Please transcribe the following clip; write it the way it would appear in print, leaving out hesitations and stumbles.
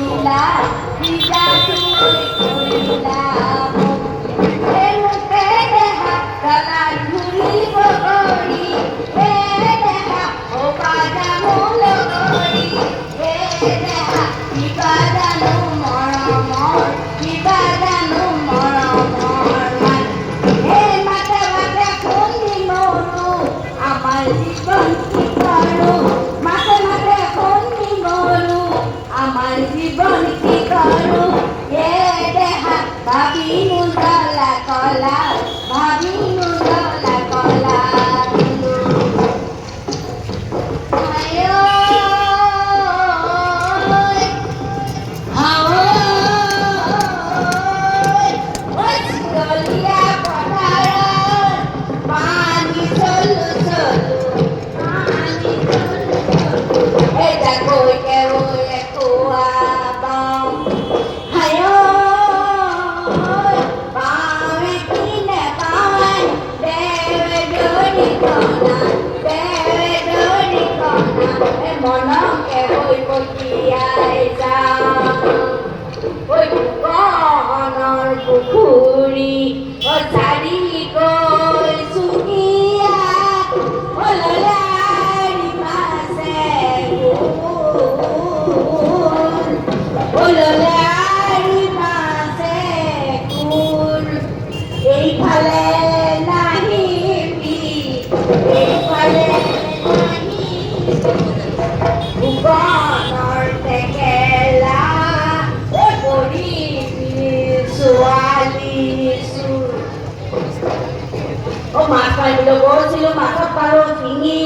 করিলা বিজা তুই করিলা মুখে মুখে দেহা গলার ঘুরিব গড়ি হে দেহা ও বাজা মূল গড়ি হে দেহা কিবা জানো মৰমৰ কিবা জানো মৰমৰ হে মাতে মাতে খুন্দি মৰো আমাৰ জীৱন কি কৰো মাতে মাতে খুন্দি মৰো আমার জীবন কি করু এ দেহা ভাবি মুদলা কলা ভাবি মুদলা কলা আয়ো হাও গলিয়া পথার পানি চলু চলু পানি চলু চলু এই দেখো কেউ কুয়া বাম হায়ো পাওয়ে কিনে পাওয়ান দেবে ডোরি কোনা এ মনকে হই বকিয়াই যা ওই কনর পুকুরি ও সারি কই সুকিয়া ও লালারি মাসে ওলারি মাসে কুল এই ফালে নাহি পি এই ফালে নাহি উগনৰ টেকেলা ও পৰি ছোৱালী চুৰ ও মাছ মাৰিবলৈ গৈছিলোঁ মাছত পালোঁ শিঙি